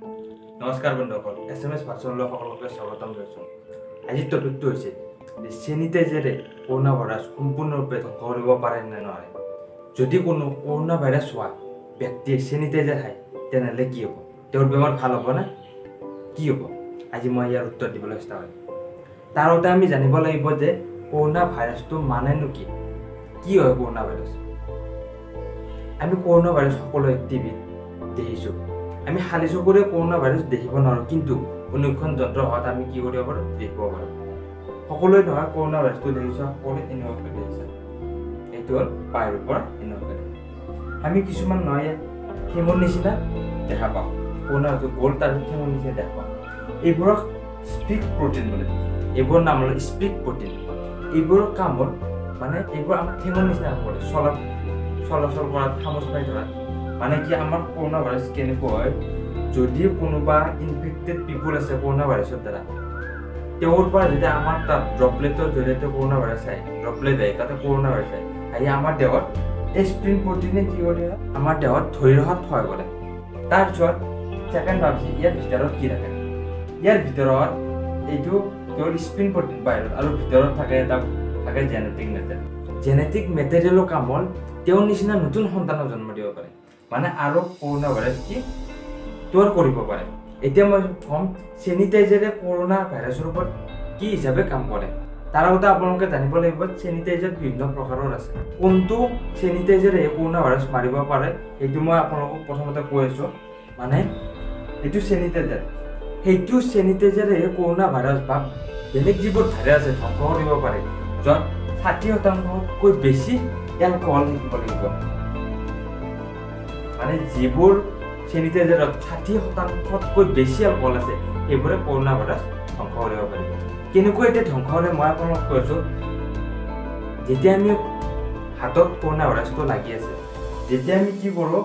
নমস্কাৰ বন্ধুসকল, এছএমএছ ভাৰ্চনলৈ সকলোকে স্বাগতম জনাইছোঁ। আজিৰ টপিকটো হৈছে চেনিটাইজাৰে কৰোনা ভাইৰাছ সম্পূৰ্ণৰূপে ধ্বংস কৰিব পাৰে নে নোৱাৰে। যদি কোনো কৰোনা ভাইৰাছ হোৱা ব্যক্তিয়ে চেনিটাইজাৰ খায় তেনেহ'লে কি হ'ব? তেওঁৰ বেমাৰ ভাল হ'ব নে কি হ'ব? আজি মই ইয়াৰ উত্তৰ দিবলৈ চেষ্টা কৰিম। তাৰ আগতে আমি জানিব লাগিব যে কৰোনা ভাইৰাছটো মানেনো কি? কি হয় কৰোনা ভাইৰাছ? আমি কৰোনা ভাইৰাছ সকলোৱে টিভিত দেখিছোঁ। আমি খালি চকুৰে কৰোনা ভাইৰাছ দেখিব নোৱাৰোঁ, কিন্তু অনুক্ষণ যন্ত্ৰ হোৱাত আমি কি কৰিব পাৰোঁ? দেখিব পাৰোঁ। সকলোৱে নহয় কৰোনা ভাইৰাছটো দেখিছোঁ, সকলোৱে এনেকুৱাকৈ দেখিছে। এইটো হ'ল বাহিৰৰ পৰা এনেকুৱাকৈ আমি কিছুমান নহয় ঠেঙৰ নিচিনা দেখা পাওঁ। কৰোনা ভাইৰাছটো গ'ল তাৰপিছত ঠেঙৰ নিচিনা দেখা পাওঁ। এইবোৰক স্পিক প্ৰটিন বোলে। এইবোৰৰ নাম হ'ল স্পিক প্ৰটিন। এইবোৰৰ কাম হ'ল মানে এইবোৰ আমাৰ ঠেঙৰ নিচিনা কাম কৰে, চলাচল কৰাত, খামোচ মাৰি ধৰাত। মানে কি আমাৰ কৰোনা ভাইৰাছ কেনেকুৱা হয়, যদি কোনোবা ইনফেক্টেড পিপুল আছে কৰোনা ভাইৰাছৰ দ্বাৰা, তেওঁৰ পৰা যদি আমাৰ তাত ড্ৰপলেটৰ জৰিয়তে কৰোনা ভাইৰাছ আহে, ড্ৰপলেট আহে, তাতে কৰোনা ভাইৰাছ আহি আমাৰ দেহত এই স্প্ৰিং প্ৰটিনে কি কৰে, আমাৰ দেহত ধৰি ৰখাত সহায় কৰে। তাৰপিছত ছেকেণ্ড ভাবিছে ইয়াৰ ভিতৰত কি থাকে। ইয়াৰ ভিতৰত এইটো কেৱল স্প্ৰিং প্ৰটিন বাহিৰত, আৰু ভিতৰত থাকে জেনেটিক মেটেৰিয়েল। জেনেটিক মেটেৰিয়েলৰ কাম হ'ল তেওঁৰ নিচিনা নতুন সন্তানক জন্ম দিব পাৰে, মানে আৰু কৰোনা ভাইৰাছ কি তৈয়াৰ কৰিব পাৰে। এতিয়া মই ক'ম চেনিটাইজাৰে কৰোনা ভাইৰাছৰ ওপৰত কি হিচাপে কাম কৰে। তাৰ আগতে আপোনালোকে জানিব লাগিব চেনিটাইজাৰ বিভিন্ন প্ৰকাৰৰ আছে। কোনটো চেনিটাইজাৰে কৰোনা ভাইৰাছ মাৰিব পাৰে সেইটো মই আপোনালোকক প্ৰথমতে কৈ আছোঁ। মানে এইটো চেনিটাইজাৰ, সেইটো চেনিটাইজাৰে কৰোনা ভাইৰাছ বা বেলেগ যিবোৰ ভাইৰাছ আছে ধ্বংস কৰিব পাৰে, য'ত 60%তকৈ বেছি এলকহল থাকিব লাগিব। মানে যিবোৰ চেনিটাইজাৰত 60%তকৈ বেছি এলকহল আছে সেইবোৰে কৰোনা ভাইৰাছ ধ্বংস কৰিব পাৰিব। কেনেকৈ এতিয়া ধ্বংস হ'লে মই আপোনালোকক কৈ আছোঁ, যেতিয়া আমি হাতত কৰোনা ভাইৰাছটো লাগি আছে, যেতিয়া আমি কি কৰোঁ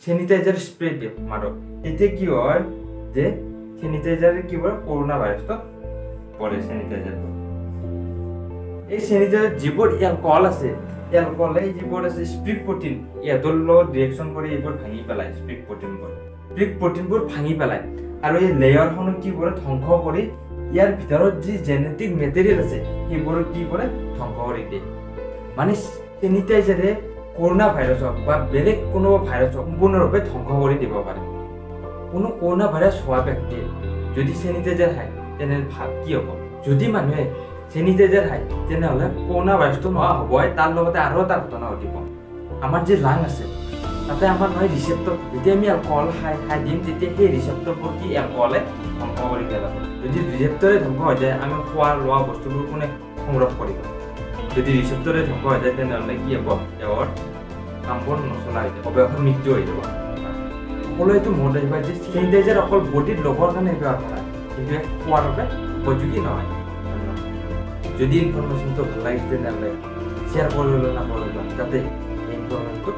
চেনিটাইজাৰ স্প্ৰে দিওঁ মাৰোঁ, তেতিয়া কি হয় যে চেনিটাইজাৰে কি কৰে কৰোনা ভাইৰাছটো পৰে। চেনিটাইজাৰটো এই চেনিটাইজাৰত যিবোৰ এলকহল আছে, এলকহলে যিবোৰ আছে স্পিক প্ৰটিন, ইহঁতৰ লগত ৰিয়েকশ্যন কৰি এইবোৰ ভাঙি পেলায়। স্পিক প্ৰটিনবোৰ ভাঙি পেলায় আৰু এই লেয়াৰখনক কি কৰে ধ্বংস কৰি ইয়াৰ ভিতৰত যি জেনেটিক মেটেৰিয়েল আছে সেইবোৰক কি কৰে ধ্বংস কৰি দিয়ে। মানে চেনিটাইজাৰে কৰোনা ভাইৰাছ হওক বা বেলেগ কোনো ভাইৰাছ হওক সম্পূৰ্ণৰূপে ধ্বংস কৰি দিব পাৰে। কোনো কৰোনা ভাইৰাছ হোৱা ব্যক্তিয়ে যদি চেনিটাইজাৰ খায় তেনেহ'লে ভাল কি হ'ব? যদি মানুহে চেনিটাইজাৰ খায় তেনেহ'লে কৰোনা ভাইৰাছটো নোহোৱা হ'বই, তাৰ লগতে আৰু এটা ঘটনা ঘটিব। আমাৰ যি লাং আছে তাতে আমাৰ নহয় ৰিচেপ্টৰ, যেতিয়া আমি এলকহল খাই দিম তেতিয়া সেই ৰিচেপ্টৰবোৰ কি এলকহলে ধ্বংস কৰি পেলাব। যদি ৰিচেপ্টৰে ধ্বংস হৈ যায় আমি খোৱা লোৱা বস্তুবোৰ কোনে সংগ্ৰহ কৰিব? যদি ৰিচেপ্টৰে ধ্বংস হৈ যায় তেনেহ'লে কি হ'ব? তেওঁৰ কামবোৰ নচলা হৈ যাব, অৱশেষত মৃত্যু হৈ যাব। সকলোৱে এইটো মনত ৰাখিবা যে চেনিটাইজাৰ অকল বডিত লগৰ কাৰণে ব্যৱহাৰ কৰা, কিন্তু খোৱাৰ বাবে উপযোগী নহয়। যদি ইনফৰমেশ্যনটো ভাল লাগিছে তেনেহ'লে শ্বেয়াৰ কৰিলে নকৰিবা, যাতে এই ইনফৰমেশ্যনটো